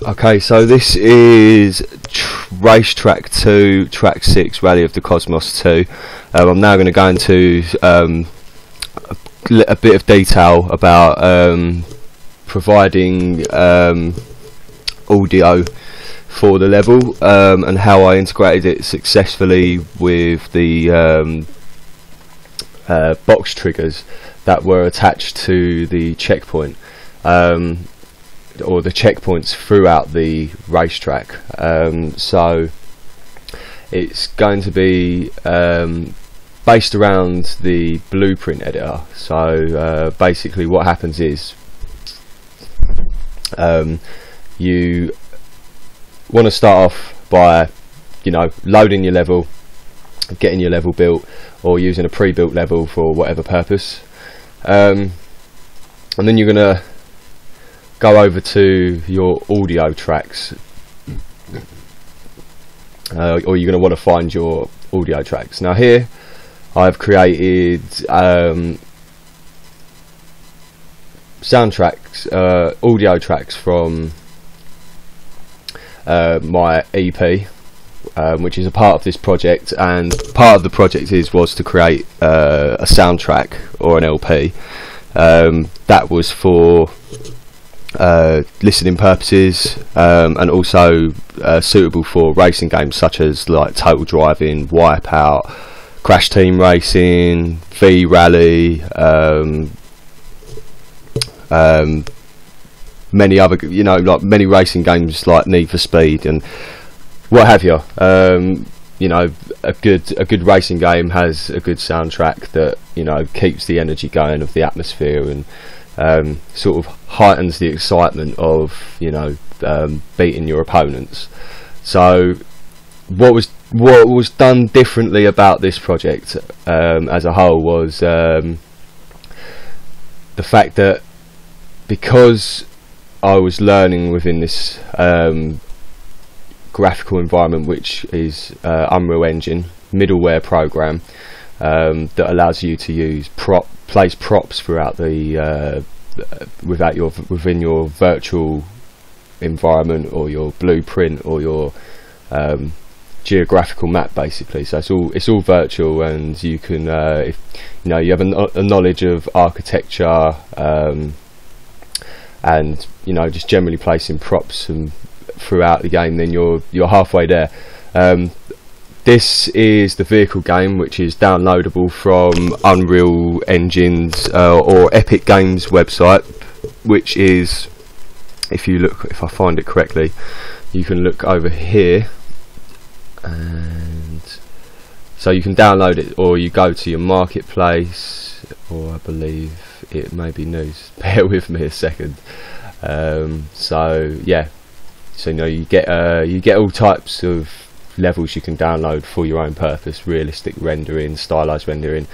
Okay, so this is Racetrack 2, Track 6, Rally of the Cosmos 2. I'm now going to go into a bit of detail about providing audio for the level and how I integrated it successfully with the box triggers that were attached to the checkpoint. Or the checkpoints throughout the racetrack. So it's going to be based around the blueprint editor. So basically what happens is you want to start off by loading your level, getting your level built, or using a pre-built level for whatever purpose, and then you're going to go over to your audio tracks, or you're going to want to find your audio tracks. Now here I've created soundtracks, audio tracks from my EP, which is a part of this project, and part of the project was to create a soundtrack or an LP that was for listening purposes, and also suitable for racing games such as like Total Driving, Wipeout, Crash Team Racing, V-Rally, many other, like many racing games like Need for Speed and what have you. A good racing game has a good soundtrack that keeps the energy going of the atmosphere and sort of heightens the excitement of beating your opponents. So what was done differently about this project as a whole was the fact that because I was learning within this graphical environment, which is Unreal Engine middleware program, that allows you to use place props throughout the within your virtual environment or your blueprint or your geographical map, basically. So it's all virtual, and you can if you have a knowledge of architecture and just generally placing props and throughout the game, then you're halfway there. This is the vehicle game, which is downloadable from Unreal Engine's or Epic Games website, which is, if I find it correctly, you can look over here, and so you can download it, or you go to your marketplace, or I believe it may be news. Bear with me a second. So yeah, so you get all types of levels you can download for your own purpose: realistic rendering, stylized rendering.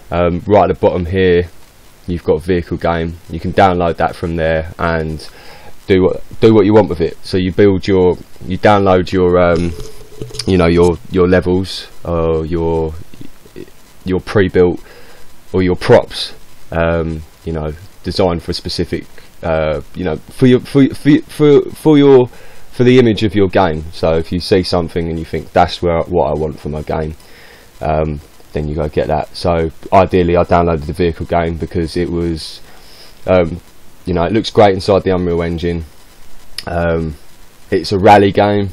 Right at the bottom here you've got vehicle game. You can download that from there and do what you want with it. So you download your levels, or your pre-built, or your props, designed for a specific for the image of your game. So if you see something and you think that's what I want for my game, then you go get that. So ideally I downloaded the vehicle game because it was it looks great inside the Unreal Engine. It's a rally game.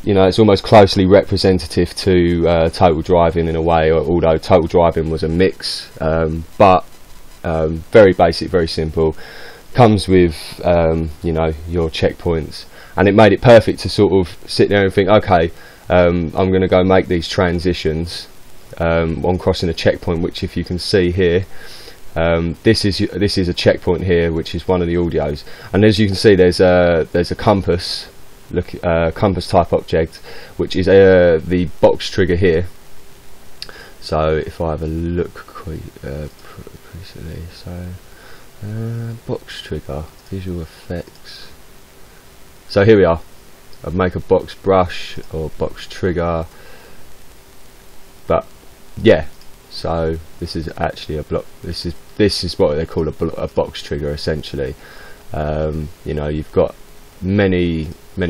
It's almost closely representative to Total Driving in a way, although Total Driving was a mix, but very basic, very simple. Comes with your checkpoints, and it made it perfect to sort of sit there and think, okay, I'm going to go make these transitions on crossing a checkpoint, which, if you can see here, this is a checkpoint here, which is one of the audios, and as you can see, there's a compass, compass type object, which is the box trigger here. So if I have a look recently, so box trigger, visual effects. So here we are. I'd make a box brush or box trigger, but yeah. So this is actually a block. This is what they call a box trigger, essentially. You've got many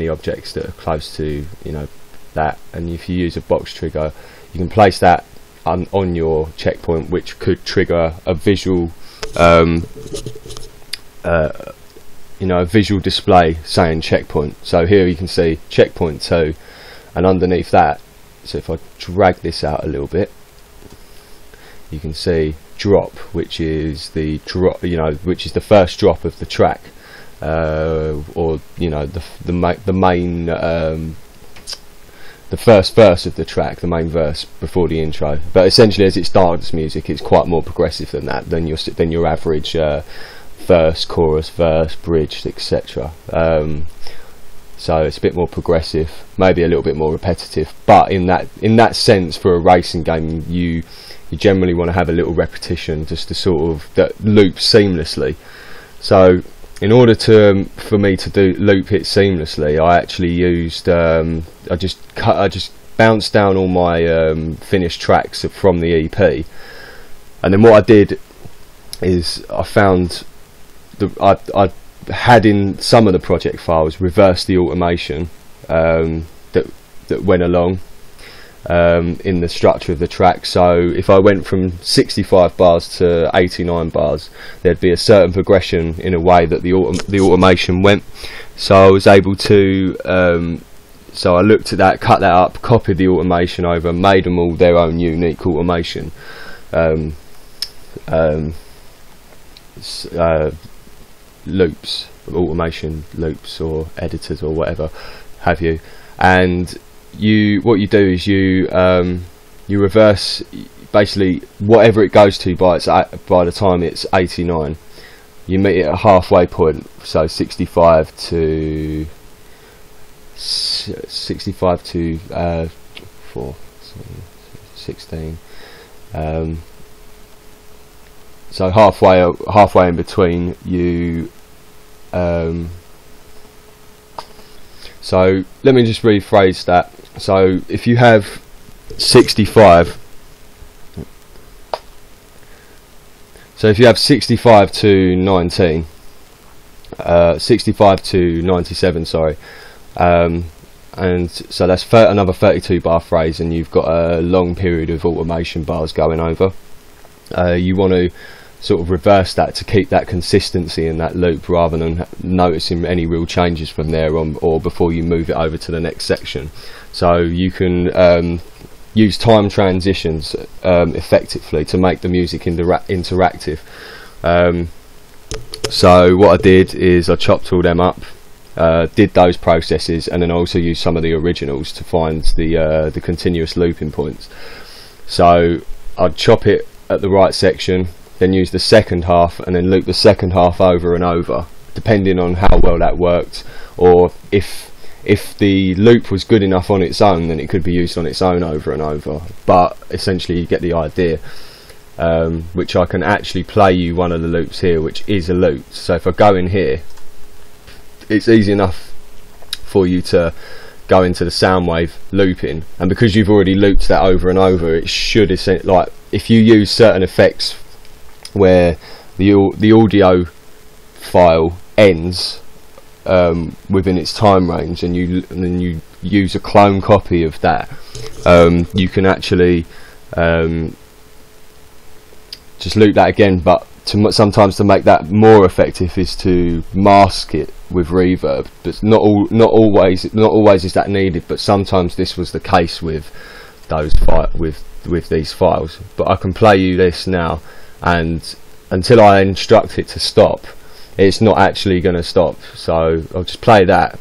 objects that are close to, you know, that, and if you use a box trigger, you can place that on your checkpoint, which could trigger a visual you know, a visual display saying checkpoint. So here you can see checkpoint 2, and underneath that, so if I drag this out a little bit, you can see drop, which is the drop, you know, which is the first drop of the track, or you know, the main the first verse of the track, the main verse before the intro. But essentially, as it's dance music, it's quite more progressive than that, than your average verse, chorus, verse, bridge, etc. So it's a bit more progressive, maybe a little bit more repetitive, but in that sense, for a racing game, you generally want to have a little repetition just to sort of that loop seamlessly. So in order for me to loop it seamlessly, I actually used I just bounced down all my finished tracks from the EP, and then what I did is I found I had in some of the project files reversed the automation that went along in the structure of the track. So if I went from 65 bars to 89 bars, there'd be a certain progression in a way that the automation went. So I was able to so I looked at that, cut that up, copied the automation over, made them all their own unique automation loops, automation loops, or editors, or whatever have you. And what you do is you reverse basically whatever it goes to by the time it's 89. You meet it at a halfway point, so 65 to 4, 16. So halfway in between you. So let me just rephrase that. So if you have 65, so if you have 65 to 19, 65 to 97, sorry, and so that's another 32 bar phrase, and you've got a long period of automation bars going over. You want to sort of reverse that to keep that consistency in that loop, rather than noticing any real changes from there on, or before you move it over to the next section. So you can use time transitions effectively to make the music interactive. So what I did is I chopped all them up, did those processes, and then also used some of the originals to find the continuous looping points. So I'd chop it at the right section, then use the second half, and then loop the second half over and over, depending on how well that worked, or if the loop was good enough on its own, then it could be used on its own over and over. But essentially you get the idea, which I can actually play you one of the loops here, which is a loop. So if I go in here, it's easy enough for you to go into the sound wave looping, and because you've already looped that over and over, it should essentially, like if you use certain effects where the audio file ends within its time range, and then you use a clone copy of that, you can actually just loop that again. But sometimes to make that more effective is to mask it with reverb, but not always is that needed. But sometimes this was the case with these files. But I can play you this now, and until I instruct it to stop, it's not actually going to stop. So I'll just play that.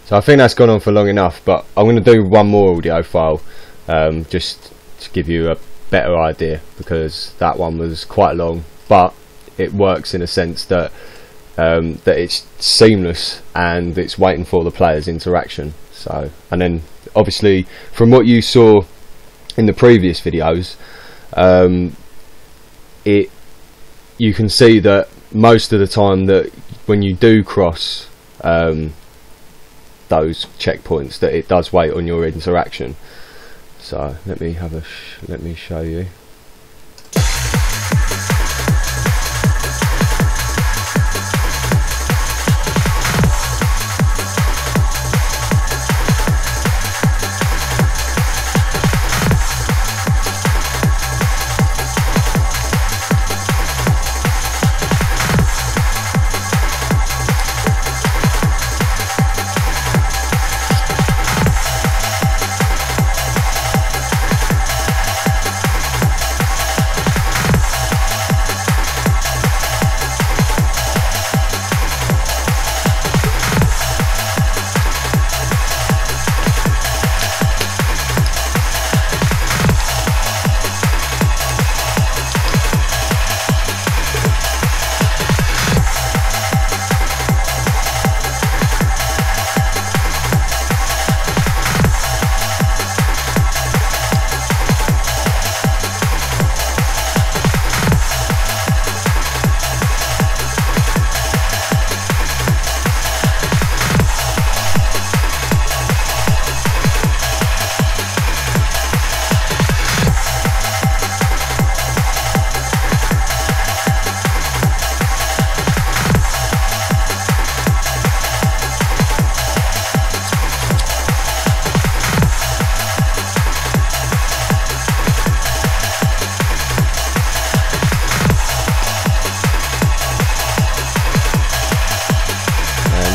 So I think that's gone on for long enough, but I'm going to do one more audio file just to give you a better idea, because that one was quite long, but it works in a sense that that it's seamless and it's waiting for the player's interaction. So, and then obviously from what you saw in the previous videos, you can see that most of the time that when you do cross those checkpoints, that it does wait on your interaction. So let me have a let me show you.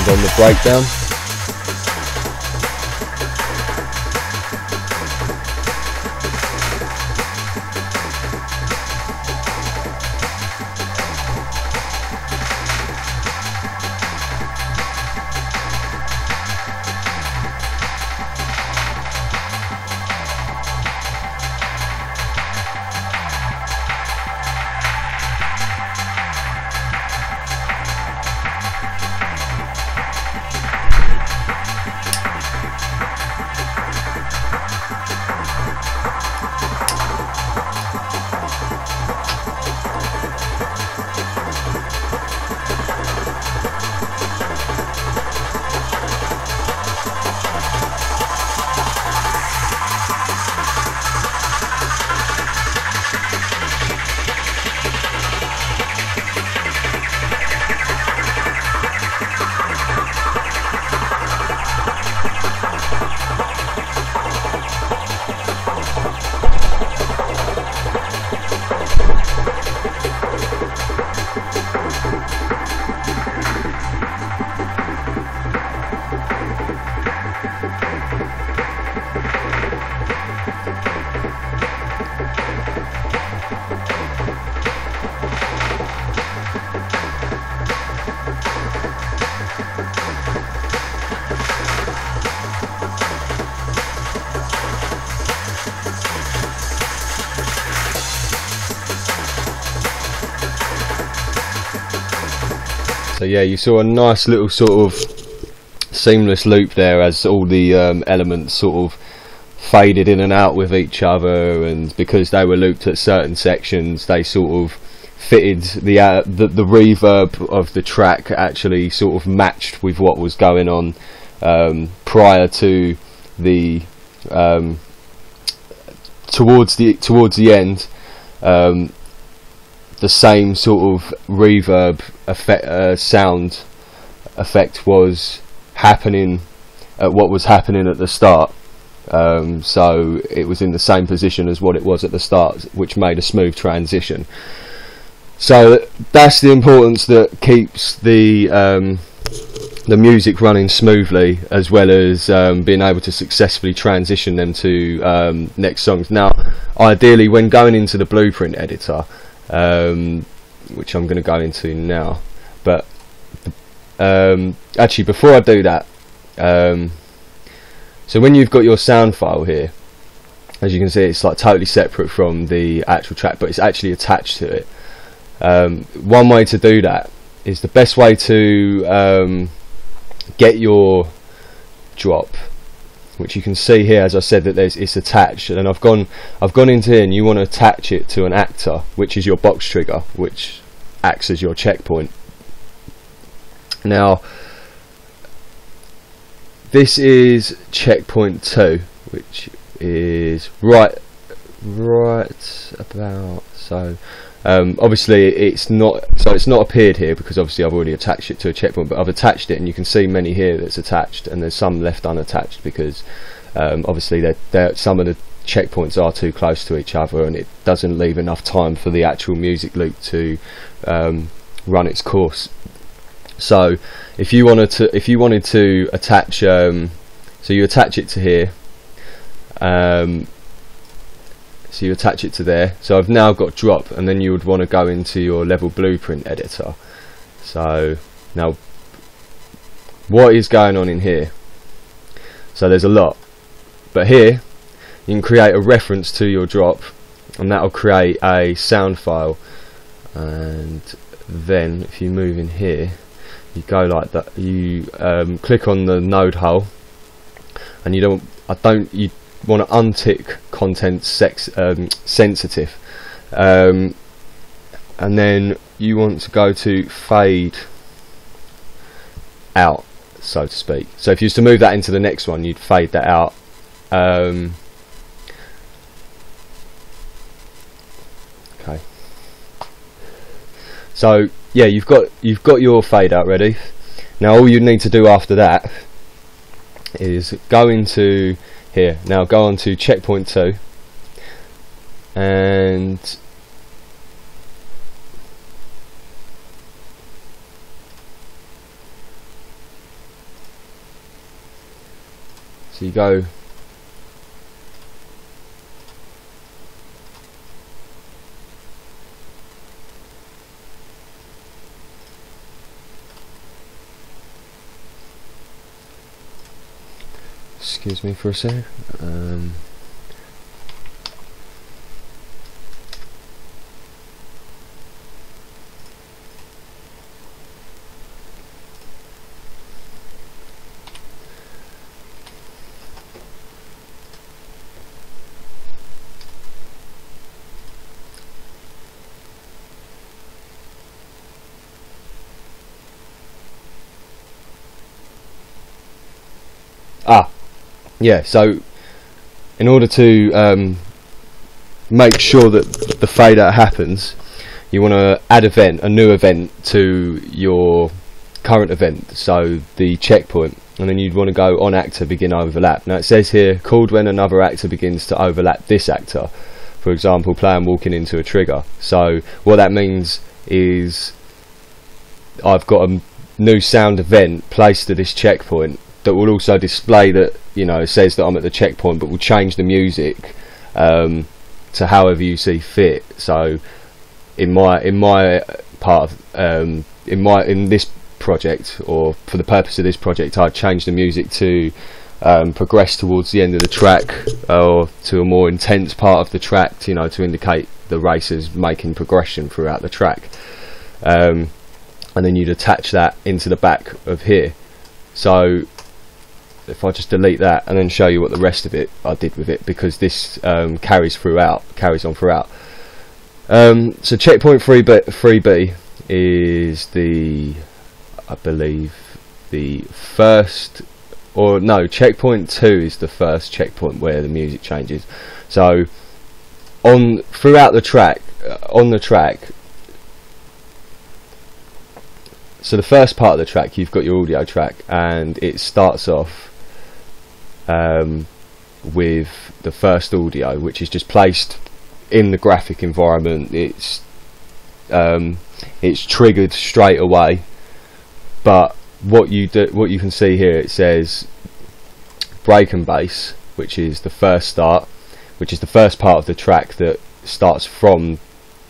On the breakdown. So yeah, you saw a nice little sort of seamless loop there as all the elements sort of faded in and out with each other, and because they were looped at certain sections, they sort of fitted the reverb of the track actually sort of matched with what was going on prior to the towards the end. The same sort of reverb effect, sound effect was happening at what was happening at the start, so it was in the same position as what it was at the start, which made a smooth transition. So that's the importance that keeps the music running smoothly, as well as being able to successfully transition them to next songs. Now ideally, when going into the blueprint editor, which I'm going to go into now, but actually before I do that, So when you've got your sound file here, as you can see, it's like totally separate from the actual track, but it's actually attached to it. One way to do that is, the best way to get your drop, which you can see here, as I said, that it's attached, and I've gone into here, and you want to attach it to an actor, which is your box trigger, which acts as your checkpoint. Now this is checkpoint 2, which is right about so. Obviously it's not appeared here because obviously I've already attached it to a checkpoint, but I've attached it, and you can see many here that's attached, and there's some left unattached because obviously some of the checkpoints are too close to each other, and it doesn't leave enough time for the actual music loop to run its course. So if you wanted to attach, so you attach it to here. So you attach it to there. So I've now got drop, and then you would want to go into your level blueprint editor. So now, what is going on in here? So there's a lot, but here you can create a reference to your drop, and that'll create a sound file. And then if you move in here, you go like that. You click on the node hole, and you want to untick content sensitive, and then you want to go to fade out, so to speak. So if you used to move that into the next one, you'd fade that out. Okay. So yeah, you've got your fade out ready. Now all you need to do after that is go into here. Now go on to checkpoint 2, and so you go excuse me for a sec. Yeah, so in order to make sure that the fade out happens, you want to add a new event to your current event, so the checkpoint, and then you'd want to go on actor begin overlap. Now it says here, called when another actor begins to overlap this actor, for example player walking into a trigger. So what that means is I've got a new sound event placed to this checkpoint that will also display that, you know, it says that I'm at the checkpoint, but will change the music to however you see fit. So in my part of, in this project, or for the purpose of this project, I'd change the music to progress towards the end of the track, or to a more intense part of the track, you know, to indicate the racers making progression throughout the track. And then you'd attach that into the back of here. So if I just delete that and then show you what the rest of it I did with it, because this carries on throughout. So checkpoint 3B is I believe the first, or no, checkpoint 2 is the first checkpoint where the music changes. So throughout the track, on the track, so the first part of the track, you've got your audio track, and it starts off with the first audio, which is just placed in the graphic environment. It's triggered straight away, but what you can see here, it says break and bass, which is the first start, which is the first part of the track that starts from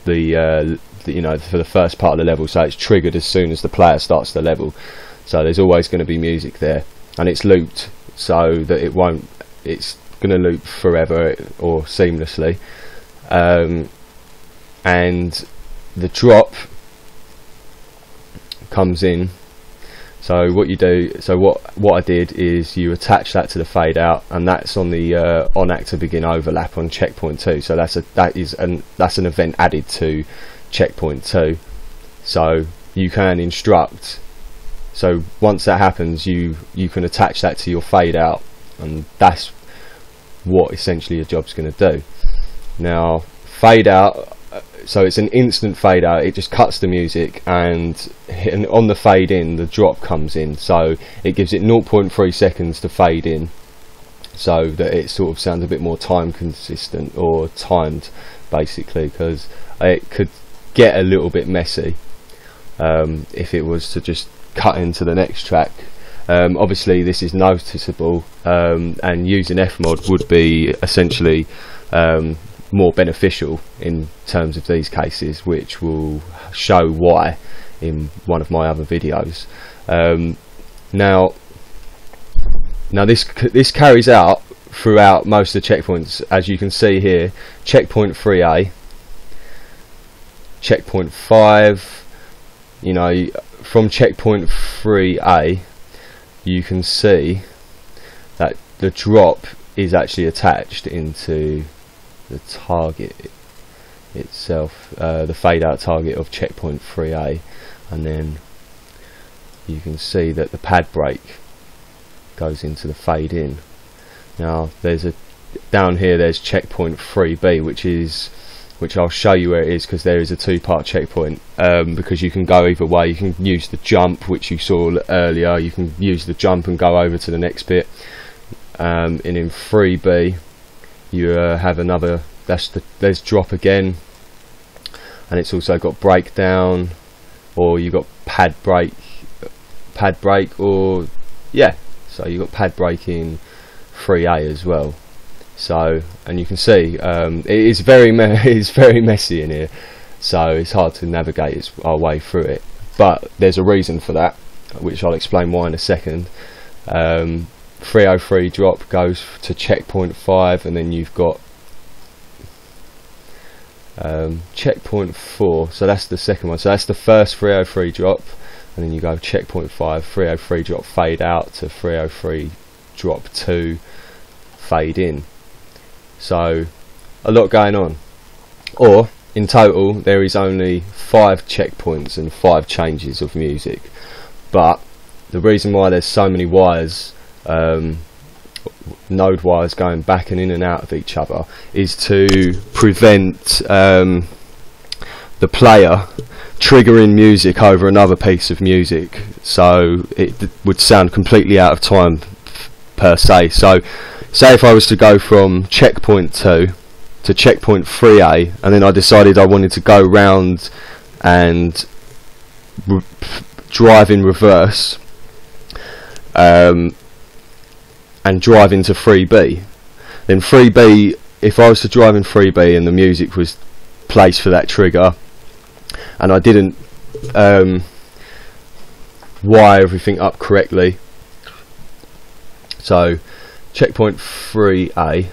the you know, for the first part of the level. So it's triggered as soon as the player starts the level, so there's always going to be music there. and it's looped so that it's going to loop forever or seamlessly, and the drop comes in. So what you do, what I did is you attach that to the fade out, and that's on the on actor begin overlap on checkpoint 2. So that's an event added to checkpoint 2. So you can instruct. So once that happens, you can attach that to your fade out, and that's what essentially your job's going to do. Now fade out. So it's an instant fade out. It just cuts the music, and on the fade in, the drop comes in. So it gives it 0.3 seconds to fade in, so that it sort of sounds a bit more time consistent or timed, basically, because it could get a little bit messy if it was to just cut into the next track. Obviously, this is noticeable, and using Fmod would be essentially more beneficial in terms of these cases, which will show why in one of my other videos. Now this carries out throughout most of the checkpoints, as you can see here. Checkpoint 3A, checkpoint 5, you know, from checkpoint 3A you can see that the drop is actually attached into the target itself, the fade out target of checkpoint 3A, and then you can see that the pad break goes into the fade in. Now down here there's checkpoint 3B, which I'll show you where it is, because there is a two-part checkpoint, because you can go either way. You can use the jump, which you saw earlier. You can use the jump and go over to the next bit, and in 3B you have another, there's drop again, and it's also got breakdown, or you got pad break, or yeah, so you got pad break in 3A as well. So, and you can see it is very messy in here, so it's hard to navigate our way through it, but there's a reason for that, which I'll explain why in a second. 303 drop goes to checkpoint 5, and then you've got checkpoint 4, so that's the second one. So that's the first 303 drop, and then you go checkpoint 5, 303 drop fade out to 303 drop 2 fade in. So a lot going on. Or in total there is only 5 checkpoints and 5 changes of music, but the reason why there's so many wires, node wires going back and in and out of each other, is to prevent the player triggering music over another piece of music, so it would sound completely out of time per se. So say if I was to go from checkpoint 2 to checkpoint 3A, and then I decided I wanted to go round and drive in reverse, and drive into 3B, then 3B, if I was to drive in 3B and the music was placed for that trigger, and I didn't wire everything up correctly, so checkpoint 3A,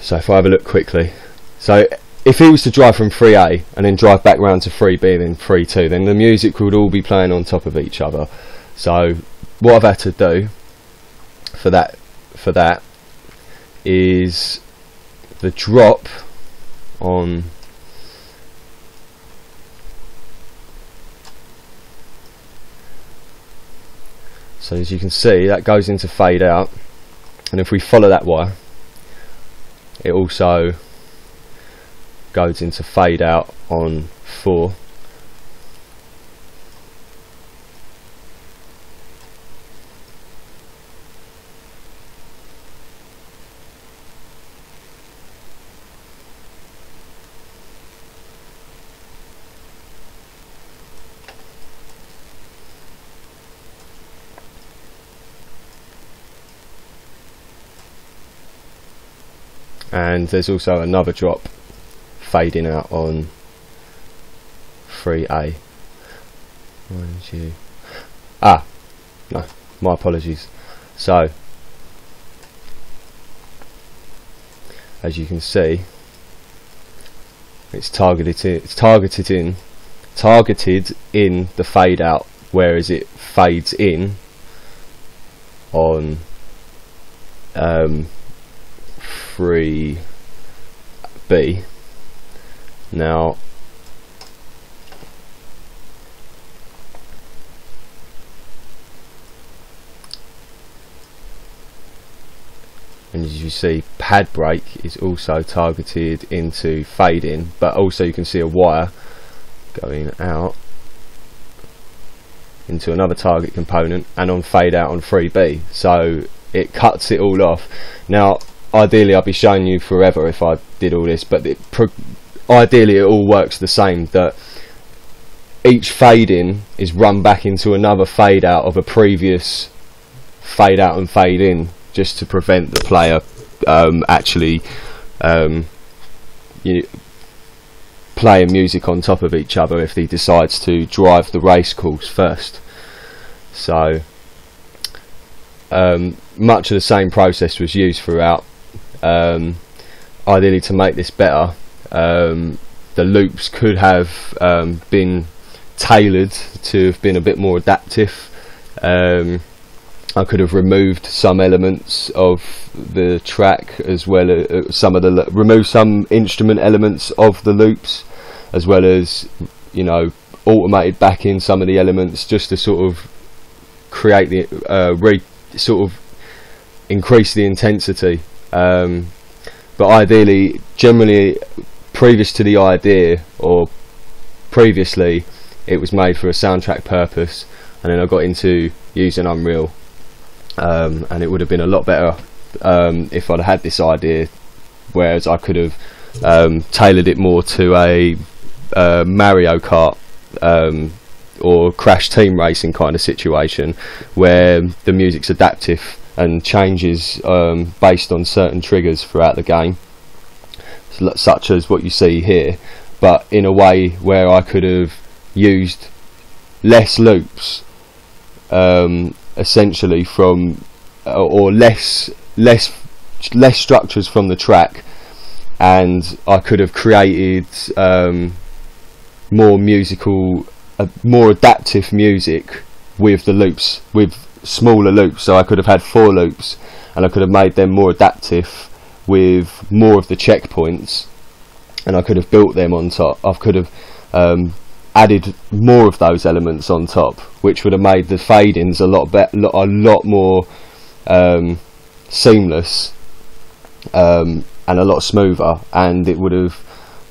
so if I have a look quickly, so if he was to drive from 3A and then drive back round to 3B and then 3.2, then the music would all be playing on top of each other. So what I've had to do for that is the drop on so as you can see, that goes into fade out, and if we follow that wire, it also goes into fade out on 4. And there's also another drop fading out on 3A. No, my apologies. So as you can see, it's targeted in the fade out, whereas it fades in on 3B. Now and as you see, pad break is also targeted into fade in, but also you can see a wire going out into another target component and on fade out on 3B, so it cuts it all off. Now ideally I'd be showing you forever if I did all this, but ideally it all works the same, that each fade in is run back into another fade out of a previous fade out and fade in, just to prevent the player actually playing music on top of each other if he decides to drive the race course first. So much of the same process was used throughout. Ideally, to make this better, the loops could have been tailored to have been a bit more adaptive. I could have removed some elements of the track, as well as remove some instrument elements of the loops, as well as, you know, automated back in some of the elements, just to sort of create the sort of increase the intensity. But ideally, generally, previous to the idea, or previously, it was made for a soundtrack purpose, and then I got into using Unreal. And it would have been a lot better if I'd had this idea, whereas I could have tailored it more to a Mario Kart or Crash Team Racing kind of situation, where the music's adaptive and changes based on certain triggers throughout the game, such as what you see here, but in a way where I could have used less loops, essentially, from or less structures from the track, and I could have created more musical, more adaptive music with the loops, with smaller loops. So I could have had 4 loops, and I could have made them more adaptive with more of the checkpoints, and I could have built them on top. I could have added more of those elements on top, which would have made the fade-ins a lot more seamless and a lot smoother, and it would have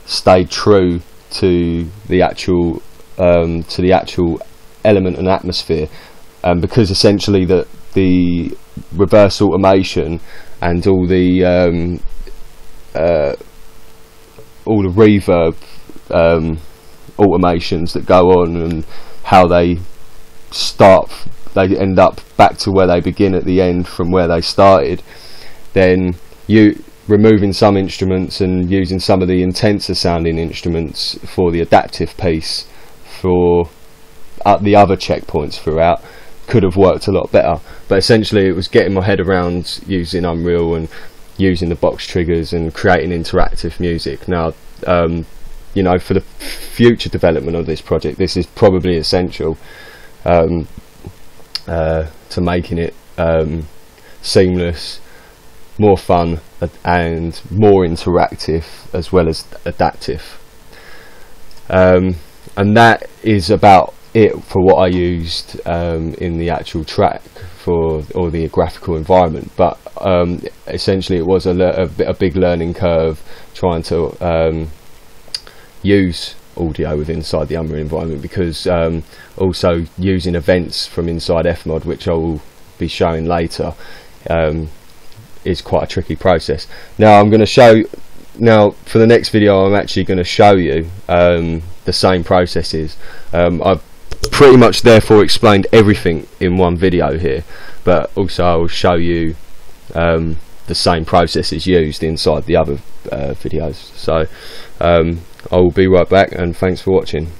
stayed true to the actual element and atmosphere, because essentially the reverse automation and all the reverb automations that go on, and how they end up back to where they begin at the end from where they started. Then you removing some instruments and using some of the intenser sounding instruments for the adaptive piece for the other checkpoints throughout could have worked a lot better. But essentially it was getting my head around using Unreal and using the box triggers and creating interactive music. Now you know, for the future development of this project, this is probably essential to making it seamless, more fun, and more interactive, as well as adaptive. And that is about it for what I used in the actual track or the graphical environment. But essentially it was a big learning curve trying to use audio with inside the Unreal environment, because also using events from inside Fmod, which I will be showing later, is quite a tricky process. Now I'm going to show, for the next video I'm actually going to show you the same processes. I've pretty much therefore explained everything in one video here, but also I will show you the same processes used inside the other videos. So I will be right back, and thanks for watching.